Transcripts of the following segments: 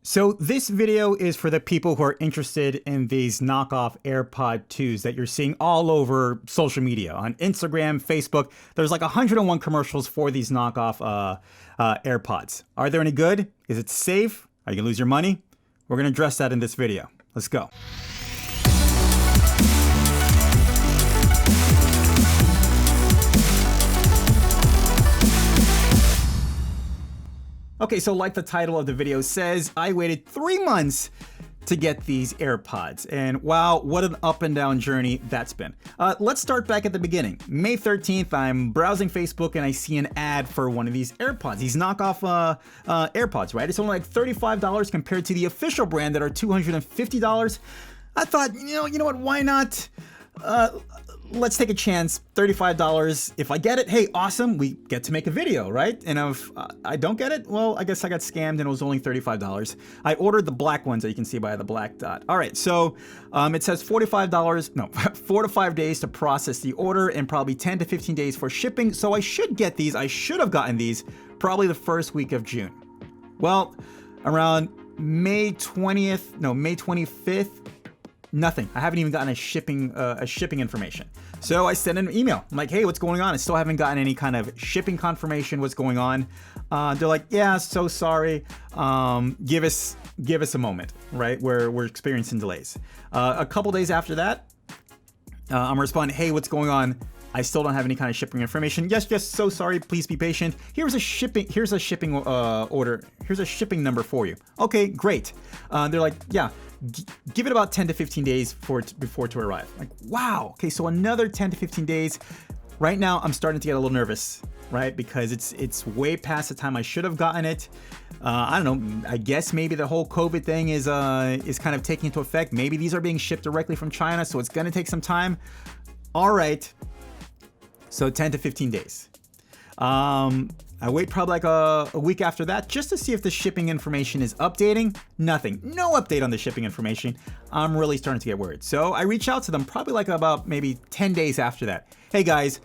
So this video is for the people who are interested in these knockoff AirPod 2s that you're seeing all over social media, on Instagram, Facebook. There's like 101 commercials for these knockoff AirPods. Are they any good? Is it safe? Are you gonna lose your money? We're gonna address that in this video. Let's go. Okay, so like the title of the video says, I waited 3 months to get these AirPods. And wow, what an up and down journey that's been. Let's start back at the beginning. May 13th, I'm browsing Facebook and I see an ad for one of these AirPods, these knockoff AirPods, right? It's only like $35 compared to the official brand that are $250. I thought, you know what, why not? Let's take a chance, $35. If I get it, hey, awesome, we get to make a video, right? And if I don't get it, well, I guess I got scammed and it was only $35. I ordered the black ones that you can see by the black dot. All right, so it says $45, no, 4 to 5 days to process the order and probably 10 to 15 days for shipping. So I should get these, I should have gotten these probably the first week of June. Well, around May 25th, nothing. I haven't even gotten a shipping information. So I sent an email. I'm like, hey, what's going on? I still haven't gotten any kind of shipping confirmation. What's going on? They're like, yeah, so sorry. Give us a moment, right? We're experiencing delays. A couple days after that, I'm responding, hey, what's going on? I still don't have any kind of shipping information. Yes, so sorry. Please be patient. Here's a shipping order. Here's a shipping number for you. Okay, great. They're like, yeah. Give it about 10 to 15 days before to arrive. Like, wow. Okay, so another 10 to 15 days. Right now, I'm starting to get a little nervous, right? Because it's way past the time I should have gotten it. I don't know. I guess maybe the whole COVID thing is kind of taking into effect. Maybe these are being shipped directly from China, so it's gonna take some time. All right. So 10 to 15 days. I wait probably like a week after that just to see if the shipping information is updating. Nothing. No update on the shipping information. I'm really starting to get worried. So I reach out to them probably like about maybe 10 days after that. Hey guys,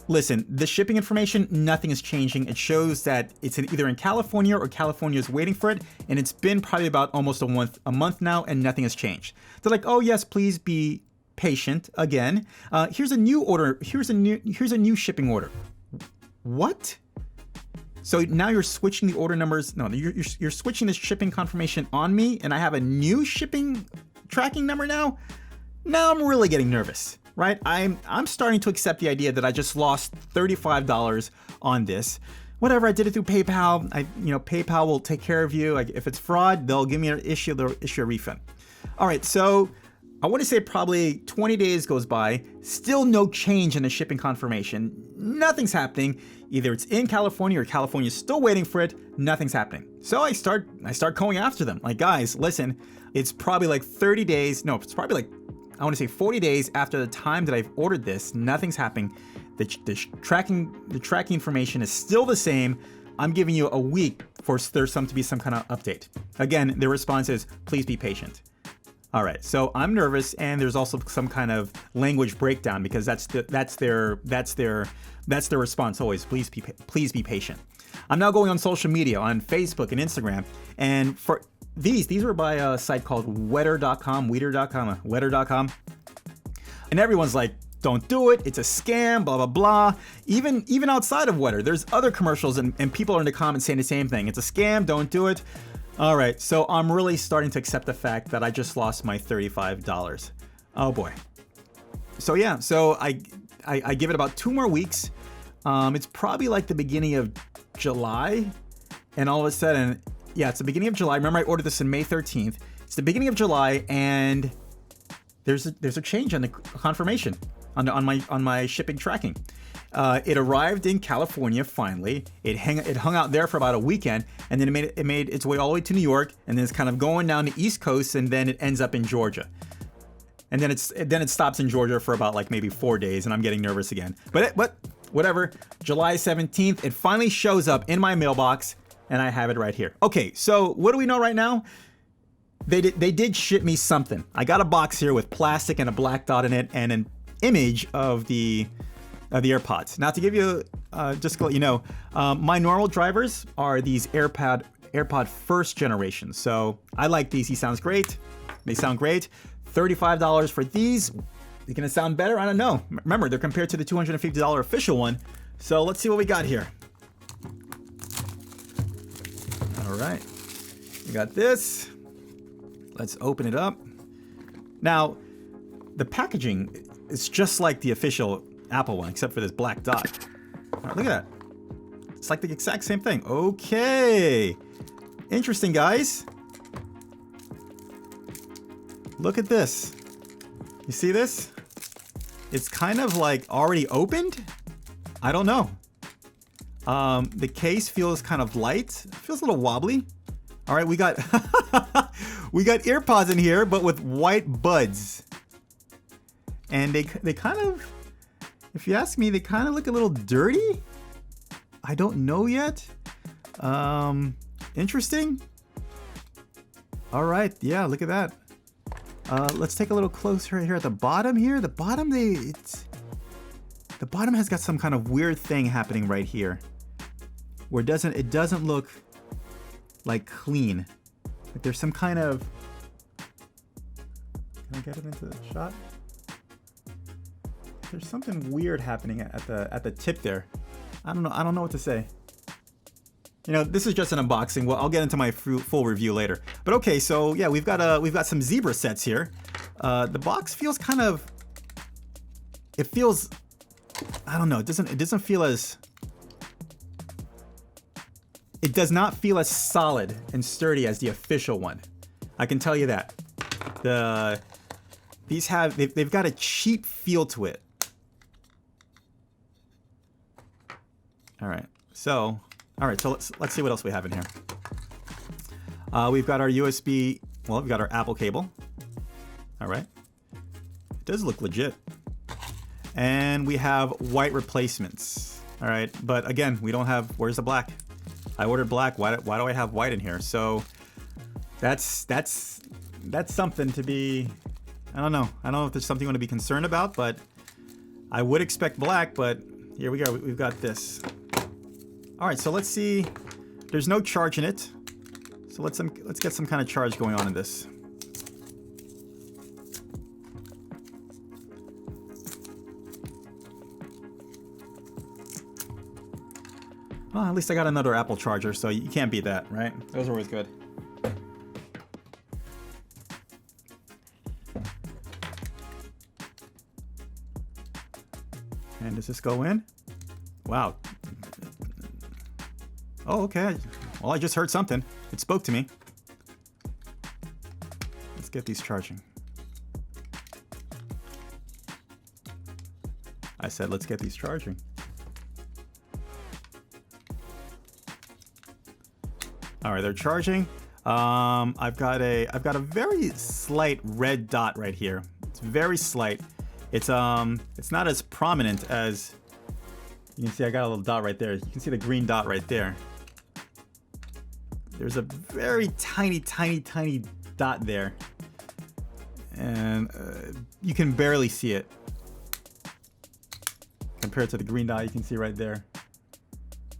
listen, the shipping information, nothing is changing. It shows that it's either in California or California is waiting for it. And it's been probably about almost a month now and nothing has changed. They're like, oh yes, please be patient again. Here's a new order. Here's a new shipping order. What? So now you're switching the order numbers. No, you're switching the shipping confirmation on me, and I have a new shipping tracking number now. Now I'm really getting nervous, right? I'm starting to accept the idea that I just lost $35 on this. Whatever, I did it through PayPal. PayPal will take care of you. Like, if it's fraud, they'll issue a refund. All right, so I want to say probably 20 days goes by, still no change in the shipping confirmation. Nothing's happening. Either it's in California or California's still waiting for it. Nothing's happening. So I start going after them. Like, guys, listen, it's probably like 30 days. No, it's probably like, I want to say 40 days after the time that I've ordered this. Nothing's happening. The tracking information is still the same. I'm giving you a week for there's to be some kind of update. Again, the response is, please be patient. All right, so I'm nervous, and there's also some kind of language breakdown because that's their response always. Please be patient. I'm now going on social media, on Facebook and Instagram, and for these are by a site called Wetter.com, and everyone's like, don't do it. It's a scam. Blah blah blah. Even outside of Wetter, there's other commercials, and people are in the comments saying the same thing. It's a scam. Don't do it. All right, so I'm really starting to accept the fact that I just lost my $35. Oh boy. So yeah, so I give it about 2 more weeks. It's probably like the beginning of July, and all of a sudden, yeah, it's the beginning of July. Remember, I ordered this on May 13th. It's the beginning of July, and there's a change on the confirmation on my shipping tracking. It arrived in California finally. It hung out there for about a weekend, and then it made its way all the way to New York, and then it's kind of going down the East Coast, and then it ends up in Georgia. And then it stops in Georgia for about like maybe 4 days, and I'm getting nervous again. But whatever. July 17th, it finally shows up in my mailbox, and I have it right here. Okay, so what do we know right now? They did ship me something. I got a box here with plastic and a black dot in it, and an image of the AirPods. Now, to give you, just to let you know, my normal drivers are these AirPods AirPod first generation. So I like these. He sounds great. They sound great. $35 for these. They're gonna sound better? I don't know. Remember, they're compared to the $250 official one. So let's see what we got here. All right, we got this. Let's open it up. Now, the packaging is just like the official Apple one, except for this black dot. All right, look at that. It's like the exact same thing. Okay. Interesting, guys. Look at this. You see this? It's kind of like already opened. I don't know. The case feels kind of light. It feels a little wobbly. All right, we got we got AirPods in here, but with white buds. And they kind of, if you ask me, they kind of look a little dirty. I don't know yet. Interesting. All right, yeah, look at that. Let's take a little closer here at the bottom here. The bottom, the bottom has got some kind of weird thing happening right here, where it doesn't look like clean. Like there's some kind of. Can I get it into the shot? There's something weird happening at the tip there. I don't know what to say. You know, this is just an unboxing. Well, I'll get into my full review later. But okay, so yeah, we've got some zebra sets here. The box feels kind of. It feels. I don't know. It doesn't feel as. It does not feel as solid and sturdy as the official one. I can tell you that. They've got a cheap feel to it. All right, so let's see what else we have in here. We've got our USB. Well, we've got our Apple cable. All right, it does look legit. And we have white replacements. All right, but again, we don't have. Where's the black? I ordered black. Why do I have white in here? So that's something to be. I don't know. I don't know if there's something you want to be concerned about, but I would expect black. But here we go. We've got this. All right, so let's see. There's no charge in it, so let's get some kind of charge going on in this. Well, at least I got another Apple charger, so you can't beat that, right? Those are always good. And does this go in? Wow. Oh, okay. Well, I just heard something. It spoke to me. Let's get these charging. I said, let's get these charging. All right, they're charging. I've got a very slight red dot right here. It's very slight. It's not as prominent as you can see. I got a little dot right there. You can see the green dot right there. There's a very tiny dot there, and you can barely see it compared to the green dot you can see right there.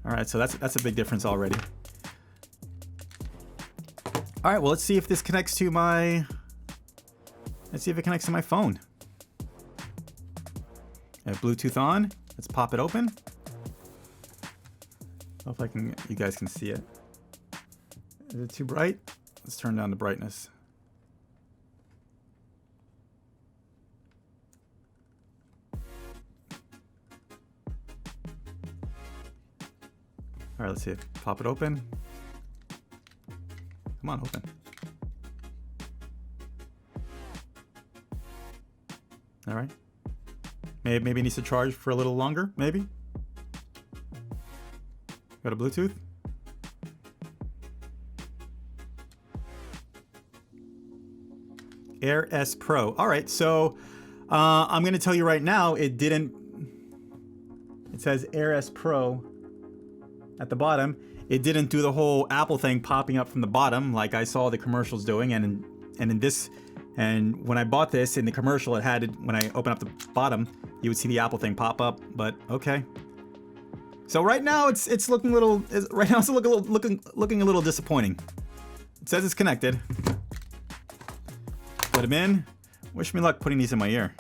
All right, so that's a big difference already. All right, well, let's see if this connects to my. Let's see if it connects to my phone. I have Bluetooth on. Let's pop it open. Hope you guys can see it. Is it too bright? Let's turn down the brightness. All right, let's see it. Pop it open. Come on, open. All right. Maybe it needs to charge for a little longer, maybe. Got a Bluetooth. AirPods Pro. All right, so I'm going to tell you right now, it says AirPods Pro at the bottom. It didn't do the whole Apple thing popping up from the bottom like I saw the commercials doing, and when I bought this in the commercial, when I open up the bottom, you would see the Apple thing pop up. But okay, So right now it's looking a little looking a little disappointing. It says it's connected. Put them in. Wish me luck putting these in my ear.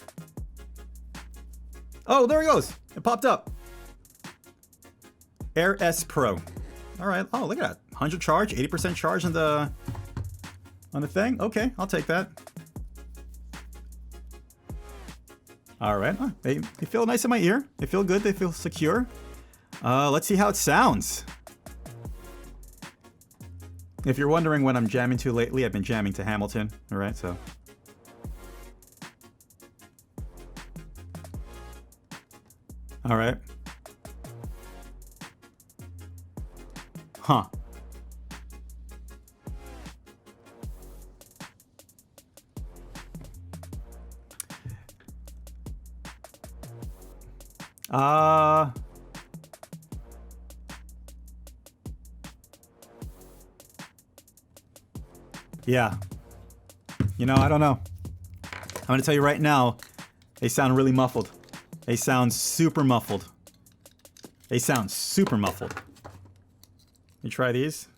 Oh, there he goes. It popped up. AirPods Pro. All right. Oh, look at that. 100 charge, 80% charge on the thing. Okay, I'll take that. All right. Oh, they feel nice in my ear. They feel good. They feel secure. Let's see how it sounds. If you're wondering what I'm jamming to lately, I've been jamming to Hamilton. All right, so. All right. Huh. Yeah. You know, I don't know. I'm gonna tell you right now, they sound really muffled. They sound super muffled. They sound super muffled. You try these.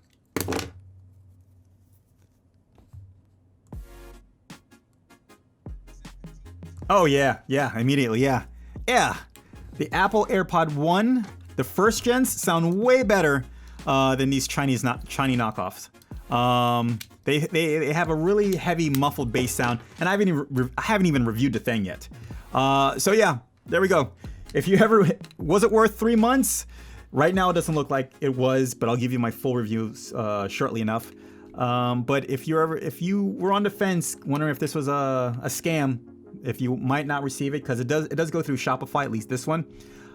Oh yeah, immediately, yeah. The Apple AirPod 1, the first gens sound way better than these Chinese knockoffs. They have a really heavy muffled bass sound, and I haven't even reviewed the thing yet. So yeah, there we go. If you ever, was it worth 3 months? Right now it doesn't look like it was, but I'll give you my full review shortly enough. But if you were on the fence, wondering if this was a scam, if you might not receive it, because it does go through Shopify, at least this one.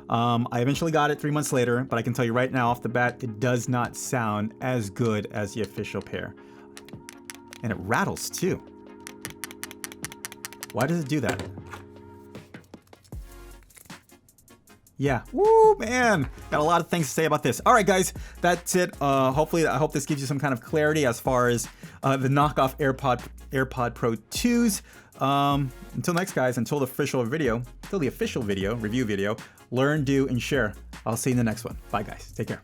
I eventually got it 3 months later, but I can tell you right now off the bat, it does not sound as good as the official pair. And it rattles too. Why does it do that? Yeah, woo, man. Got a lot of things to say about this. All right, guys, that's it. Hopefully, I hope this gives you some kind of clarity as far as the knockoff AirPod Pro 2s. Until next, guys, until the official video, review video, learn, do, and share. I'll see you in the next one. Bye, guys. Take care.